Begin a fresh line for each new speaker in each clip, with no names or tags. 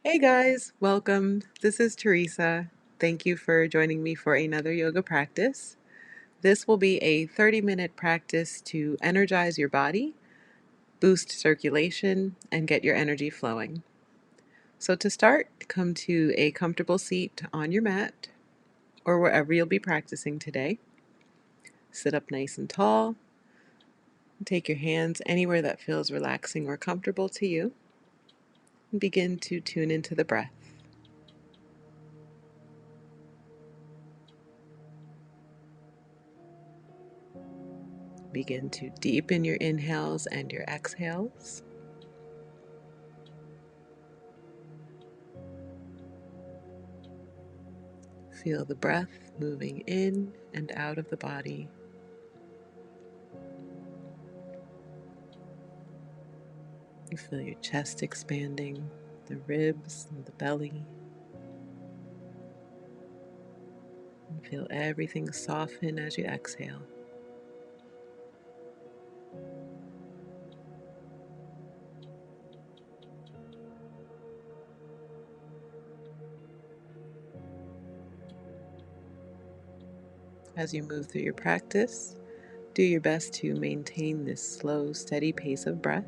Hey guys, welcome. This is Teresa. Thank you for joining me for another yoga practice. This will be a 30-minute practice to energize your body, boost circulation, and get your energy flowing. So to start, come to a comfortable seat on your mat or wherever you'll be practicing today. Sit up nice and tall. Take your hands anywhere that feels relaxing or comfortable to you, and begin to tune into the breath. Begin to deepen your inhales and your exhales. Feel the breath moving in and out of the body. You feel your chest expanding, the ribs and the belly. And feel everything soften as you exhale. As you move through your practice, do your best to maintain this slow, steady pace of breath,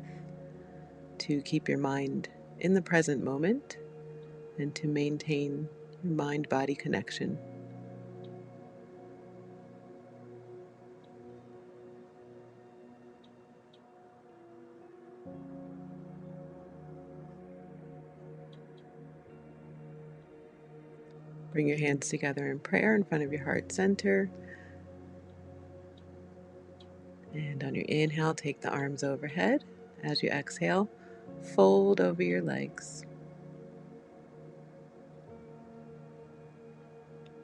to keep your mind in the present moment, and to maintain your mind-body connection. Bring your hands together in prayer in front of your heart center. And on your inhale, take the arms overhead. As you exhale, fold over your legs.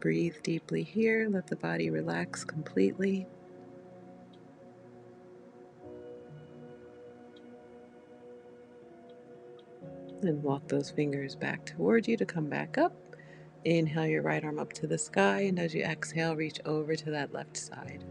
Breathe deeply here. Let the body relax completely. And walk those fingers back toward you to come back up. Inhale your right arm up to the sky, and as you exhale, reach over to that left side.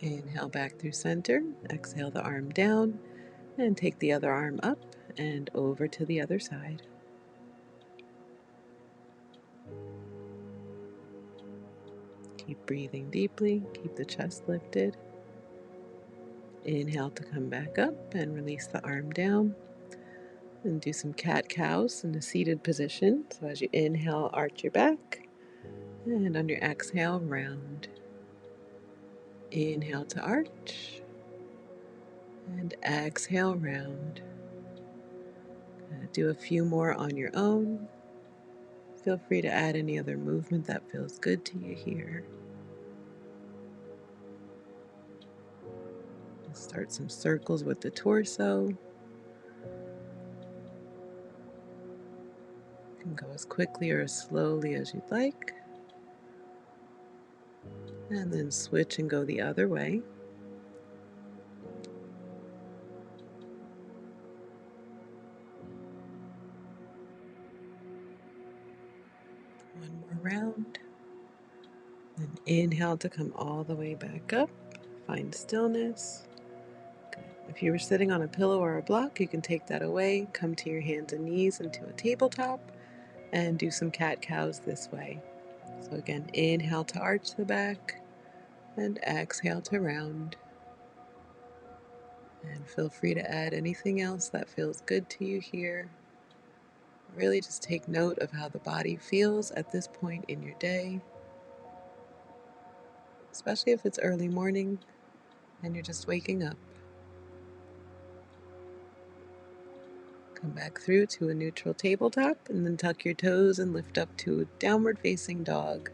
Inhale back through center. Exhale the arm down, and take the other arm up and over to the other side. Keep breathing deeply. Keep the chest lifted. Inhale to come back up and release the arm down. And do some cat-cows in a seated position. So as you inhale, arch your back. And on your exhale, round. Inhale to arch. And exhale, round. Do a few more on your own. Feel free to add any other movement that feels good to you here. Start some circles with the torso. You can go as quickly or as slowly as you'd like. And then switch and go the other way. One more round. Then inhale to come all the way back up. Find stillness. Good. If you were sitting on a pillow or a block, you can take that away. Come to your hands and knees into a tabletop and do some cat-cows this way. So again, inhale to arch the back and exhale to round. And feel free to add anything else that feels good to you here. Really just take note of how the body feels at this point in your day, especially if it's early morning and you're just waking up. Come back through to a neutral tabletop and then tuck your toes and lift up to a downward facing dog.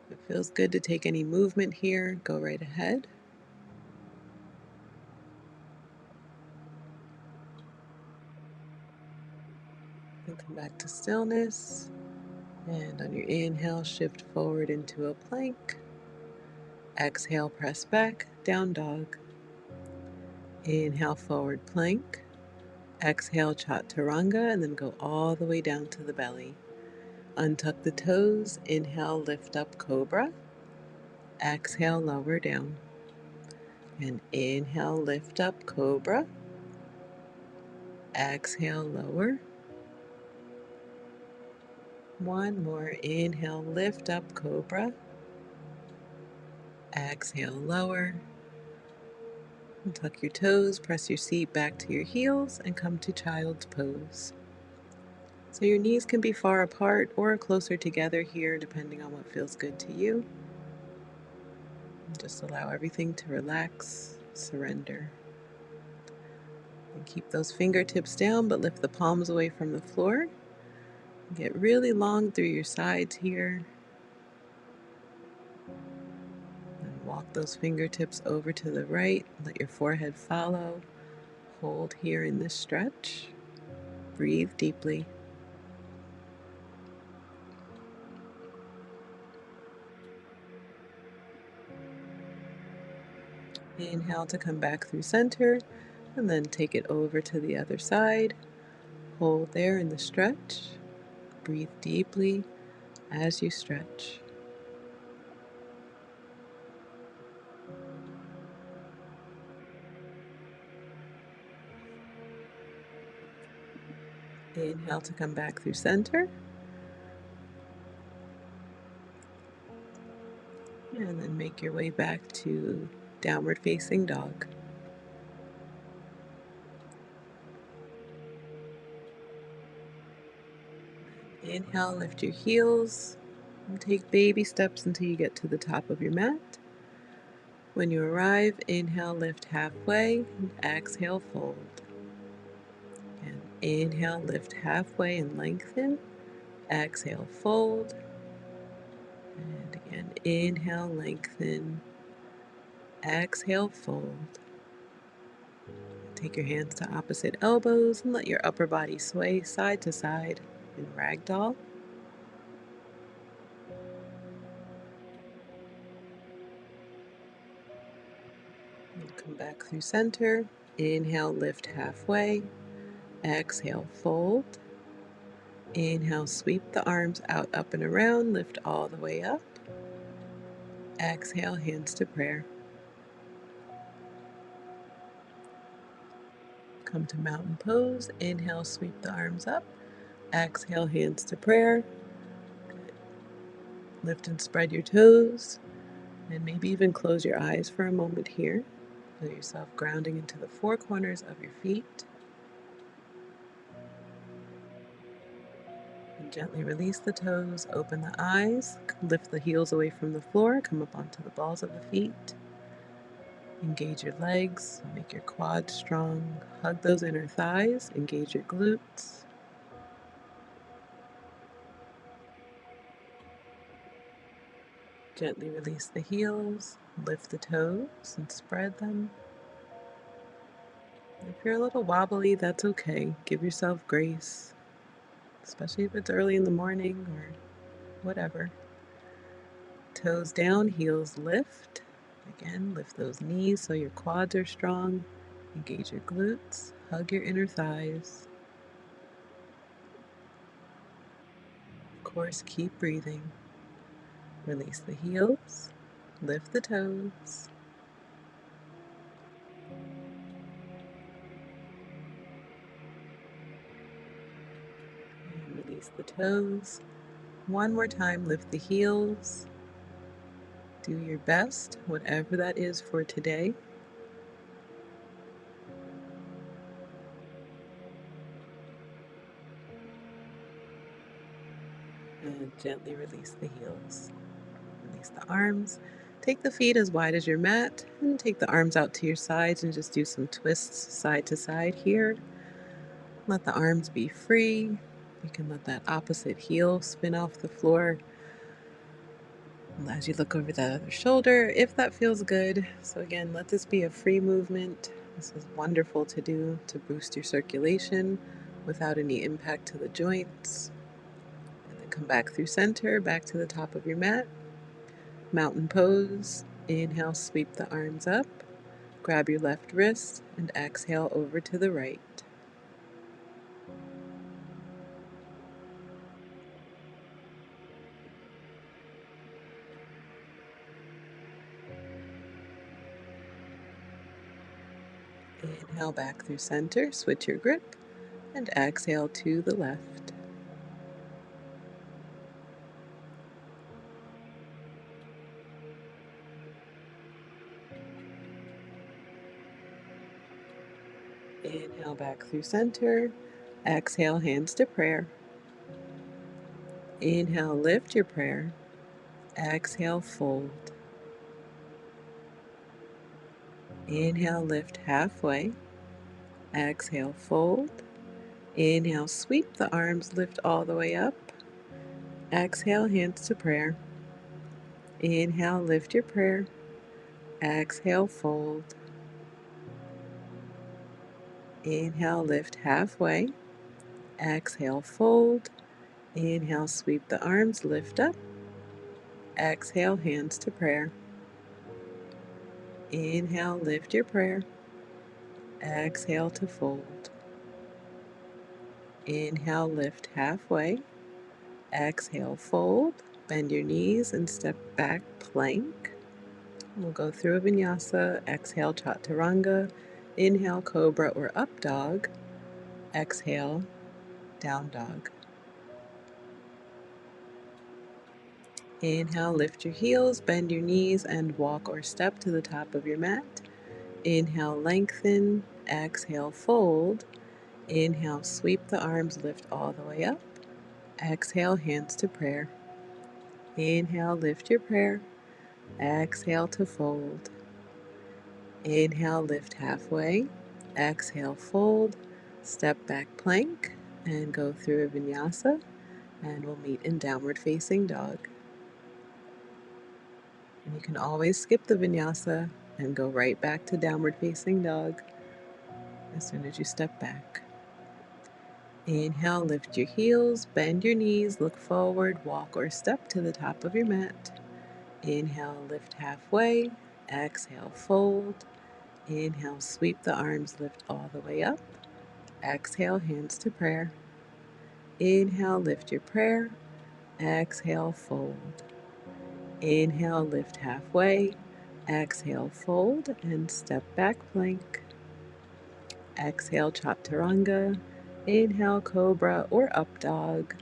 If it feels good to take any movement here, go right ahead. Then come back to stillness. And on your inhale, shift forward into a plank. Exhale, press back, down dog. Inhale, forward plank. Exhale, chaturanga, and then go all the way down to the belly. Untuck the toes. Inhale, lift up, cobra. Exhale, lower down. And inhale, lift up, cobra. Exhale, lower. One more. Inhale, lift up, cobra. Exhale, lower. And tuck your toes, press your seat back to your heels, and come to child's pose. So your knees can be far apart or closer together here, depending on what feels good to you. And just allow everything to relax, surrender. And keep those fingertips down, but lift the palms away from the floor. Get really long through your sides here. And walk those fingertips over to the right. Let your forehead follow. Hold here in this stretch. Breathe deeply. Inhale to come back through center, and then take it over to the other side. Hold there in the stretch. Breathe deeply as you stretch. Inhale to come back through center, and then make your way back to downward facing dog. Inhale, lift your heels, and take baby steps until you get to the top of your mat. When you arrive, inhale, lift halfway, and exhale, fold. And inhale, lift halfway and lengthen. Exhale, fold. And again, inhale, lengthen. Exhale, fold. Take your hands to opposite elbows and let your upper body sway side to side in ragdoll. And come back through center. Inhale, lift halfway. Exhale, fold. Inhale, sweep the arms out, up and around. Lift all the way up. Exhale, hands to prayer. Come to mountain pose. Inhale, sweep the arms up. Exhale, hands to prayer. Lift and spread your toes. And maybe even close your eyes for a moment here. Feel yourself grounding into the four corners of your feet. And gently release the toes, open the eyes, lift the heels away from the floor, come up onto the balls of the feet. Engage your legs, make your quads strong, hug those inner thighs, engage your glutes. Gently release the heels, lift the toes and spread them. If you're a little wobbly, that's okay. Give yourself grace, especially if it's early in the morning or whatever. Toes down, heels lift. Again, lift those knees so your quads are strong. Engage your glutes, hug your inner thighs. Of course, keep breathing. Release the heels, lift the toes. And release the toes. One more time, lift the heels. Do your best, whatever that is for today. And gently release the heels. Release the arms. Take the feet as wide as your mat and take the arms out to your sides and just do some twists side to side here. Let the arms be free. You can let that opposite heel spin off the floor. And as you look over the other shoulder, if that feels good. So again, let this be a free movement. This is wonderful to do to boost your circulation without any impact to the joints. And then come back through center, back to the top of your mat. Mountain pose. Inhale, sweep the arms up. Grab your left wrist and exhale over to the right. Inhale back through center, switch your grip, and exhale to the left. Inhale back through center, exhale hands to prayer. Inhale, lift your prayer. Exhale, fold. Inhale, lift halfway. Exhale, fold. Inhale, sweep the arms, lift all the way up. Exhale, hands to prayer. Inhale, lift your prayer. Exhale, fold. Inhale, lift halfway. Exhale, fold. Inhale, sweep the arms, lift up. Exhale, hands to prayer. Inhale, lift your prayer. Exhale to fold. Inhale, lift halfway. Exhale, fold. Bend your knees and step back, plank. We'll go through a vinyasa. Exhale, chaturanga. Inhale, cobra or up dog. Exhale, down dog. Inhale, lift your heels, bend your knees, and walk or step to the top of your mat. Inhale, lengthen. Exhale, fold. Inhale, sweep the arms, lift all the way up. Exhale, hands to prayer. Inhale, lift your prayer. Exhale to fold. Inhale, lift halfway. Exhale, fold. Step back plank and go through a vinyasa, and we'll meet in downward facing dog. And you can always skip the vinyasa and go right back to downward facing dog as soon as you step back. Inhale, lift your heels, bend your knees, look forward, walk or step to the top of your mat. Inhale, lift halfway. Exhale, fold. Inhale, sweep the arms, lift all the way up. Exhale, hands to prayer. Inhale, lift your prayer. Exhale, fold. Inhale, lift halfway. Exhale, fold, and step back plank. Exhale, chaturanga. Inhale, cobra or up dog.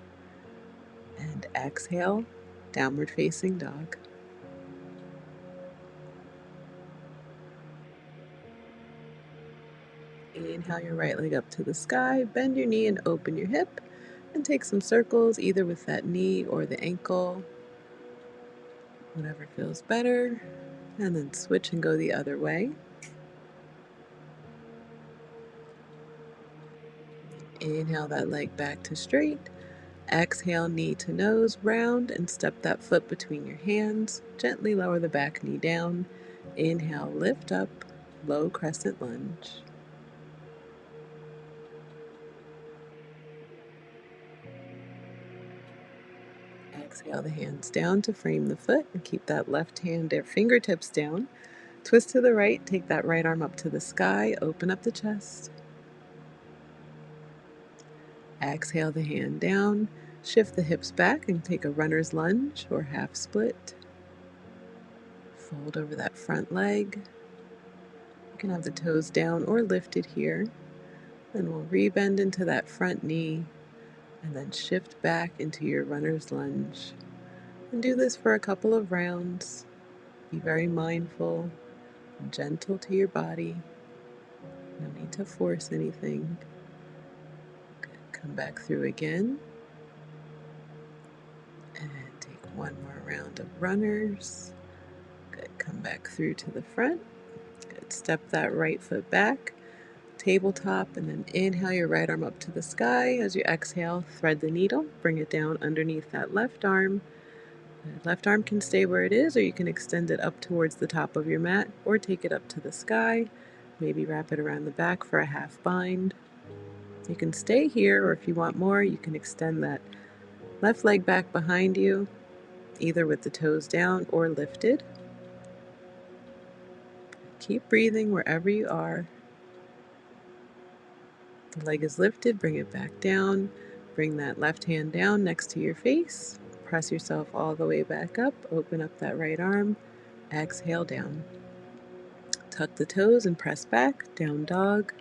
And exhale, downward facing dog. Inhale your right leg up to the sky, bend your knee and open your hip, and take some circles either with that knee or the ankle, whatever feels better, and then switch and go the other way. Inhale that leg back to straight. Exhale, knee to nose, round, and step that foot between your hands. Gently lower the back knee down. Inhale, lift up, low crescent lunge. Exhale the hands down to frame the foot and keep that left hand or fingertips down. Twist to the right, take that right arm up to the sky, open up the chest. Exhale the hand down, shift the hips back and take a runner's lunge or half split. Fold over that front leg. You can have the toes down or lifted here. Then we'll rebend into that front knee and then shift back into your runner's lunge. And do this for a couple of rounds. Be very mindful and gentle to your body. No need to force anything. Good. Come back through again. And take one more round of runners. Good. Come back through to the front. Good. Step that right foot back. Tabletop, and then inhale your right arm up to the sky. As you exhale, thread the needle. Bring it down underneath that left arm. The left arm can stay where it is, or you can extend it up towards the top of your mat, or take it up to the sky. Maybe wrap it around the back for a half bind. You can stay here, or if you want more, you can extend that left leg back behind you, either with the toes down or lifted. Keep breathing wherever you are. The leg is lifted, bring it back down. Bring that left hand down next to your face. Press yourself all the way back up. Open up that right arm. Exhale down. tuck the toes and press back, down dog.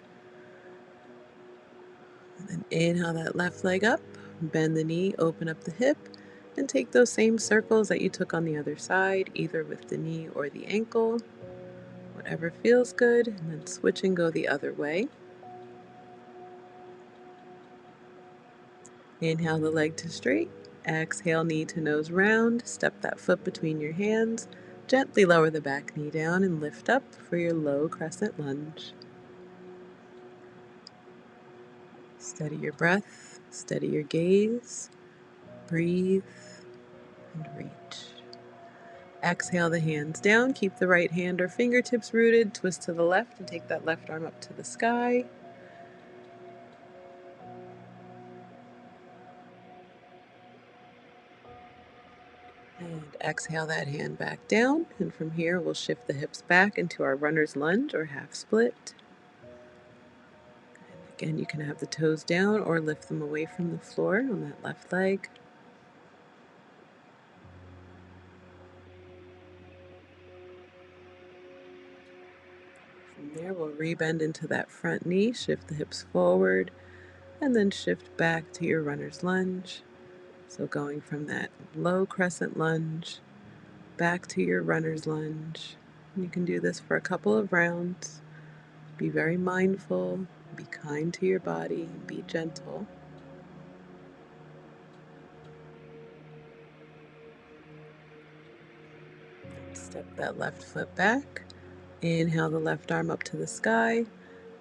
And then inhale that left leg up, bend the knee, open up the hip, and take those same circles that you took on the other side, either with the knee or the ankle, whatever feels good, and then switch and go the other way. Inhale the leg to straight, exhale knee to nose round, step that foot between your hands, gently lower the back knee down and lift up for your low crescent lunge. Steady your breath, steady your gaze, breathe and reach. Exhale the hands down, keep the right hand or fingertips rooted, twist to the left and take that left arm up to the sky. And exhale that hand back down, and from here we'll shift the hips back into our runner's lunge or half split. And again, you can have the toes down or lift them away from the floor on that left leg. From there, we'll rebend into that front knee, shift the hips forward, and then shift back to your runner's lunge. So going from that low crescent lunge back to your runner's lunge. You can do this for a couple of rounds. Be very mindful, be kind to your body, be gentle. Step that left foot back. Inhale the left arm up to the sky.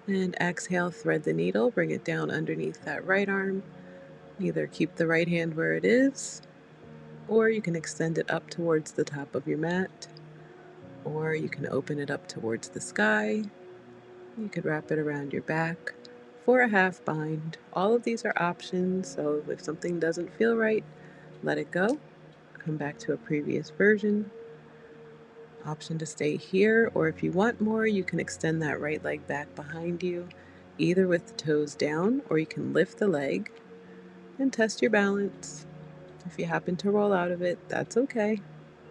And exhale, thread the needle, bring it down underneath that right arm. Either keep the right hand where it is, or you can extend it up towards the top of your mat, or you can open it up towards the sky. You could wrap it around your back for a half bind. All of these are options, so if something doesn't feel right, let it go. Come back to a previous version. Option to stay here, or if you want more, you can extend that right leg back behind you, either with the toes down, or you can lift the leg and test your balance. If you happen to roll out of it, that's okay.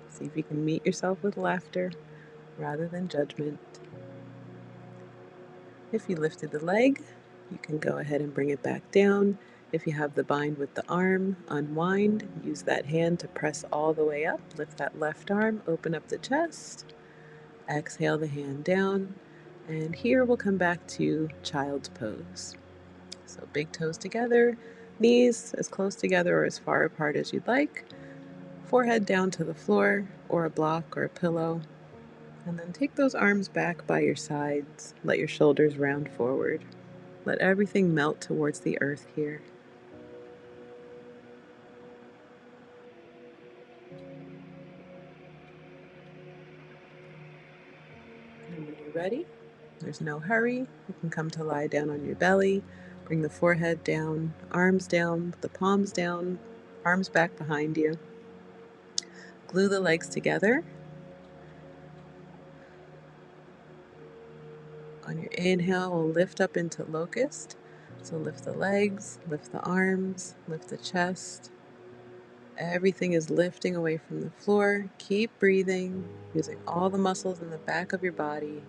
See if you can meet yourself with laughter rather than judgment. If you lifted the leg, you can go ahead and bring it back down. If you have the bind with the arm, unwind, use that hand to press all the way up. Lift that left arm, open up the chest, exhale the hand down, and here we'll come back to child's pose. So big toes together, knees as close together or as far apart as you'd like, forehead down to the floor or a block or a pillow. And then take those arms back by your sides. Let your shoulders round forward. Let everything melt towards the earth here. And when you're ready, there's no hurry. You can come to lie down on your belly. Bring the forehead down, the palms down, arms back behind you. Glue the legs together. On your inhale, we'll lift up into locust. So lift the legs, lift the arms, lift the chest. Everything is lifting away from the floor. Keep breathing, using all the muscles in the back of your body.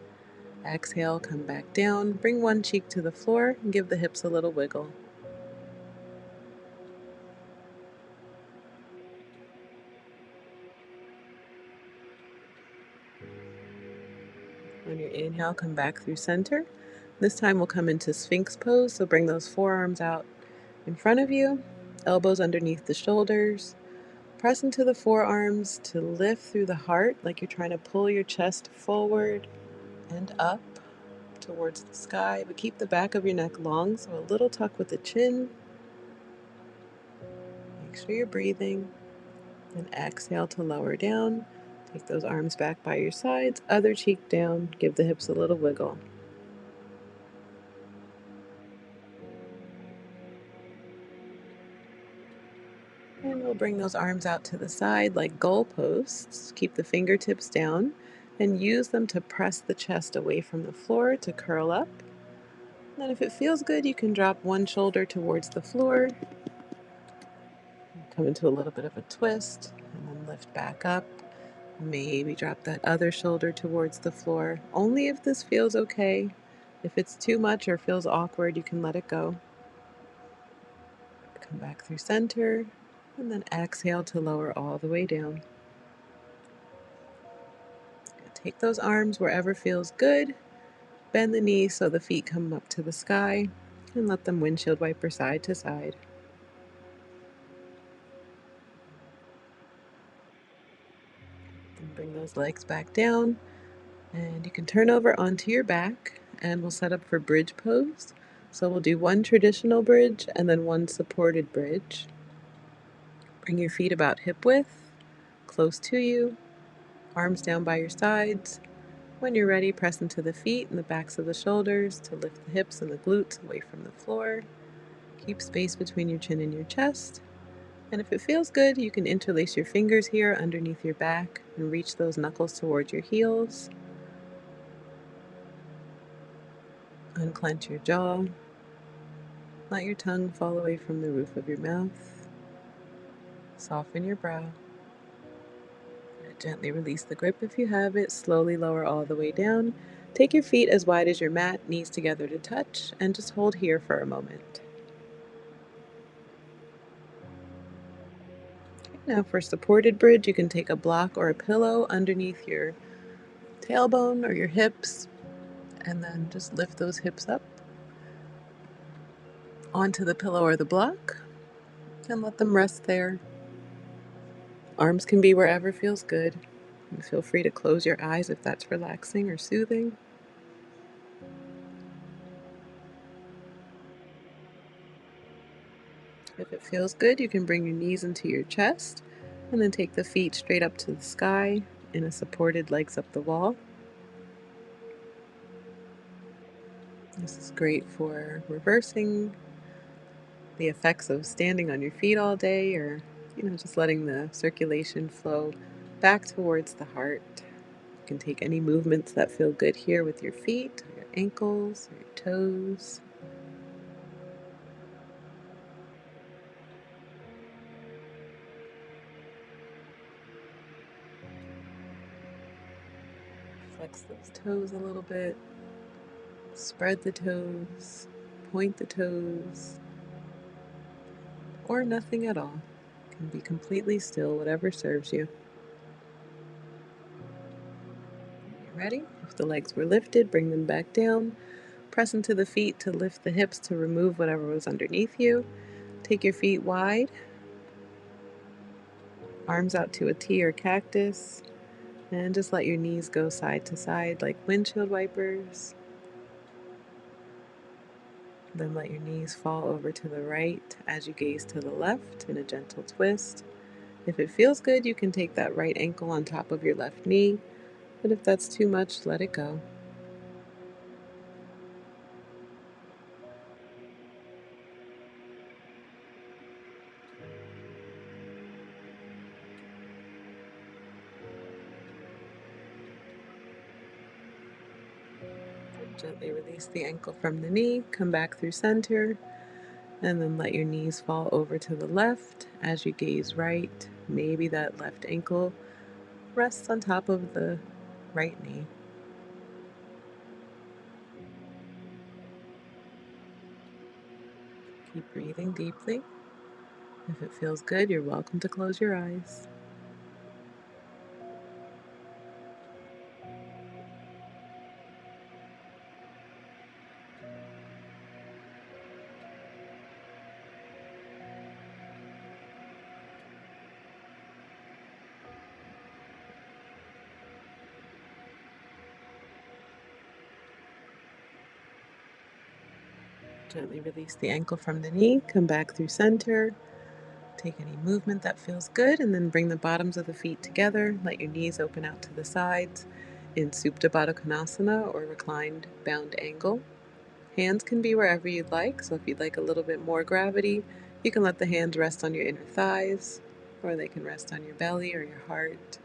Exhale, come back down. Bring one cheek to the floor and give the hips a little wiggle. On your inhale, come back through center. This time we'll come into Sphinx pose, so bring those forearms out in front of you, elbows underneath the shoulders. Press into the forearms to lift through the heart like you're trying to pull your chest forward and up towards the sky, but keep the back of your neck long, so a little tuck with the chin. Make sure you're breathing. And exhale to lower down. Take those arms back by your sides, other cheek down, give the hips a little wiggle. And we'll bring those arms out to the side like goalposts. Keep the fingertips down and use them to press the chest away from the floor to curl up. And then if it feels good, you can drop one shoulder towards the floor, come into a little bit of a twist, and then lift back up. Maybe drop that other shoulder towards the floor, only if this feels okay. If it's too much or feels awkward, you can let it go. Come back through center, and then exhale to lower all the way down. Take those arms wherever feels good. Bend the knees so the feet come up to the sky, and let them windshield wiper side to side. And bring those legs back down, and you can turn over onto your back, and we'll set up for bridge pose. So we'll do one traditional bridge and then one supported bridge. Bring your feet about hip width, close to you, arms down by your sides. When you're ready, press into the feet and the backs of the shoulders to lift the hips and the glutes away from the floor. Keep space between your chin and your chest. And if it feels good, you can interlace your fingers here underneath your back and reach those knuckles towards your heels. Unclench your jaw. Let your tongue fall away from the roof of your mouth. Soften your brow. Gently release the grip if you have it. Slowly lower all the way down. Take your feet as wide as your mat, knees together to touch, and just hold here for a moment. Now for supported bridge, you can take a block or a pillow underneath your tailbone or your hips, and then just lift those hips up onto the pillow or the block and let them rest there. Arms can be wherever feels good. And feel free to close your eyes if that's relaxing or soothing. If it feels good, you can bring your knees into your chest and then take the feet straight up to the sky in a supported legs up the wall. This is great for reversing the effects of standing on your feet all day, or just letting the circulation flow back towards the heart. You can take any movements that feel good here with your feet, your ankles, your toes. Flex those toes a little bit. Spread the toes. Point the toes. Or nothing at all. You can be completely still, whatever serves you. You ready? If the legs were lifted, bring them back down. Press into the feet to lift the hips to remove whatever was underneath you. Take your feet wide, arms out to a T or cactus, and just let your knees go side to side like windshield wipers. Then let your knees fall over to the right as you gaze to the left in a gentle twist. If it feels good, you can take that right ankle on top of your left knee, but if that's too much, let it go. Gently release the ankle from the knee, come back through center, and then let your knees fall over to the left as you gaze right. Maybe that left ankle rests on top of the right knee. Keep breathing deeply. If it feels good, you're welcome to close your eyes. Gently release the ankle from the knee, come back through center. Take any movement that feels good, and then bring the bottoms of the feet together. Let your knees open out to the sides in Supta Baddha Konasana or reclined bound angle. Hands can be wherever you'd like, so if you'd like a little bit more gravity, you can let the hands rest on your inner thighs, or they can rest on your belly or your heart,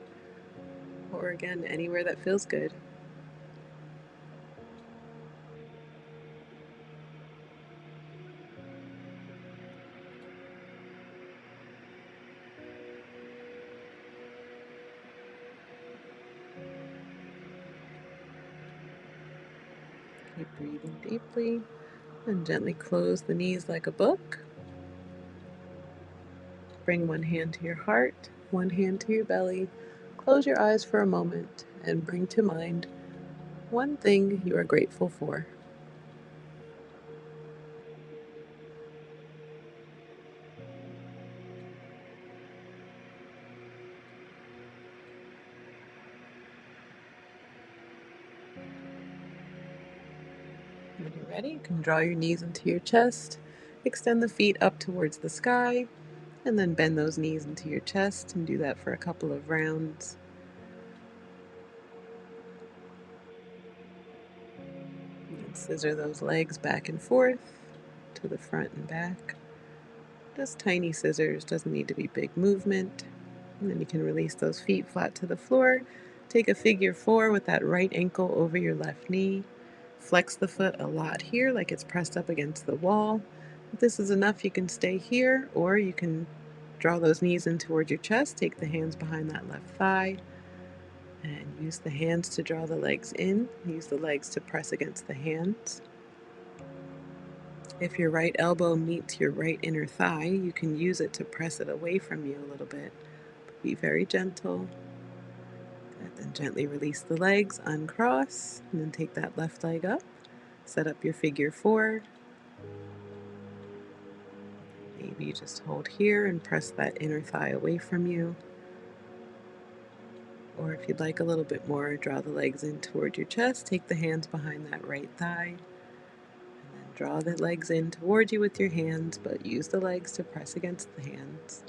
or again, anywhere that feels good. Keep breathing deeply and gently close the knees like a book. Bring one hand to your heart, one hand to your belly. Close your eyes for a moment and bring to mind one thing you are grateful for. When you're ready, you can draw your knees into your chest, extend the feet up towards the sky, and then bend those knees into your chest and do that for a couple of rounds. And scissor those legs back and forth to the front and back. Just tiny scissors, doesn't need to be big movement. And then you can release those feet flat to the floor. Take a figure 4 with that right ankle over your left knee. Flex the foot a lot here, like it's pressed up against the wall. If this is enough, you can stay here, or you can draw those knees in towards your chest. Take the hands behind that left thigh and use the hands to draw the legs in. Use the legs to press against the hands. If your right elbow meets your right inner thigh, you can use it to press it away from you a little bit. Be very gentle. And then gently release the legs, uncross, and then take that left leg up. Set up your figure 4. Maybe you just hold here and press that inner thigh away from you. Or if you'd like a little bit more, draw the legs in toward your chest. Take the hands behind that right thigh. And then draw the legs in toward you with your hands, but use the legs to press against the hands.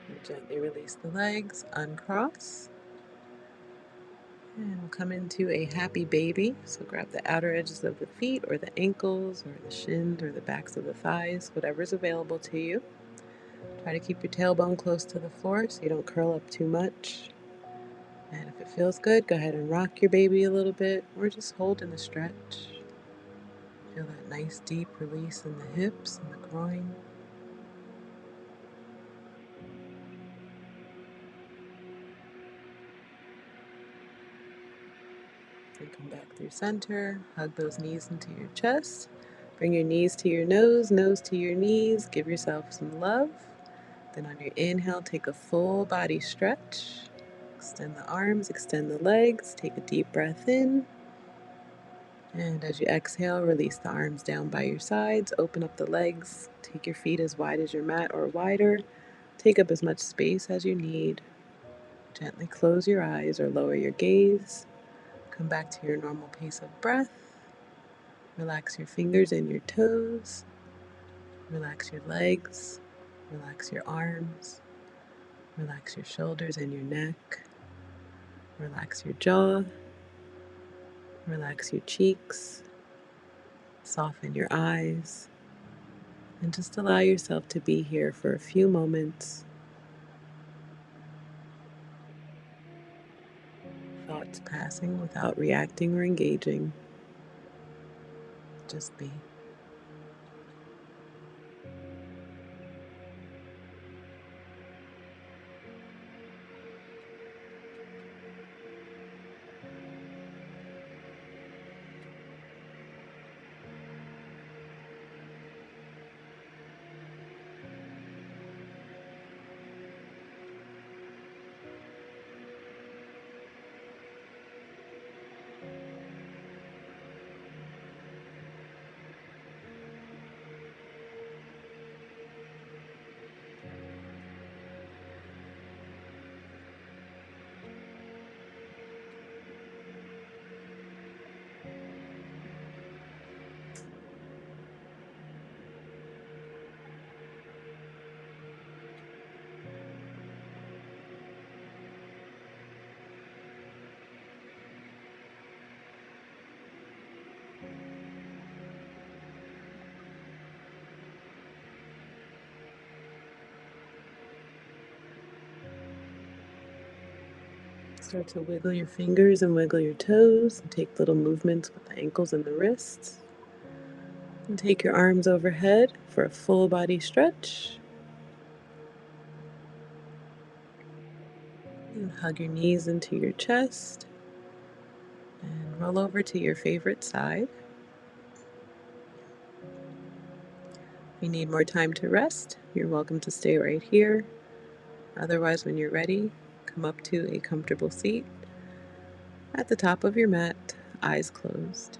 And gently release the legs, uncross. And we'll come into a happy baby. So grab the outer edges of the feet or the ankles or the shins or the backs of the thighs, whatever's available to you. Try to keep your tailbone close to the floor so you don't curl up too much. And if it feels good, go ahead and rock your baby a little bit or just hold in a stretch. Feel that nice deep release in the hips and the groin. And come back through center. Hug those knees into your chest. Bring your knees to your nose to your knees. Give yourself some love. Then on your inhale, take a full body stretch. Extend the arms, extend the legs. Take a deep breath in. And as you exhale, release the arms down by your sides. Open up the legs. Take your feet as wide as your mat or wider. Take up as much space as you need. Gently close your eyes or lower your gaze. Come back to your normal pace of breath. Relax your fingers and your toes. Relax your legs. Relax your arms. Relax your shoulders and your neck. Relax your jaw. Relax your cheeks. Soften your eyes. And just allow yourself to be here for a few moments. Thoughts passing without reacting or engaging. Just be. Start to wiggle your fingers and wiggle your toes and take little movements with the ankles and the wrists. And take your arms overhead for a full body stretch. And hug your knees into your chest and roll over to your favorite side. If you need more time to rest, you're welcome to stay right here. Otherwise, when you're ready, come up to a comfortable seat at the top of your mat, eyes closed.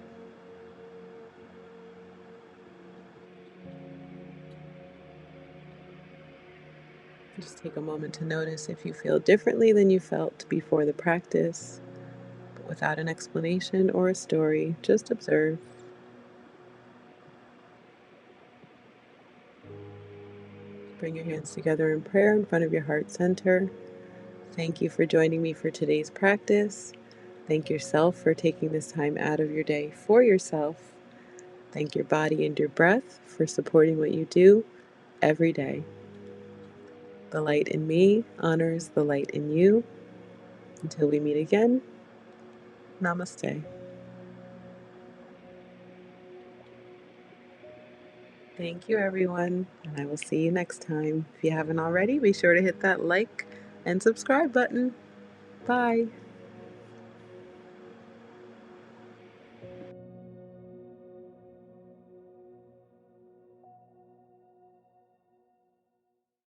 Just take a moment to notice if you feel differently than you felt before the practice, but without an explanation or a story, just observe. Bring your hands together in prayer in front of your heart center. Thank you for joining me for today's practice. Thank yourself for taking this time out of your day for yourself. Thank your body and your breath for supporting what you do every day. The light in me honors the light in you. Until we meet again, namaste. Thank you, everyone, and I will see you next time. If you haven't already, be sure to hit that like and subscribe button. Bye.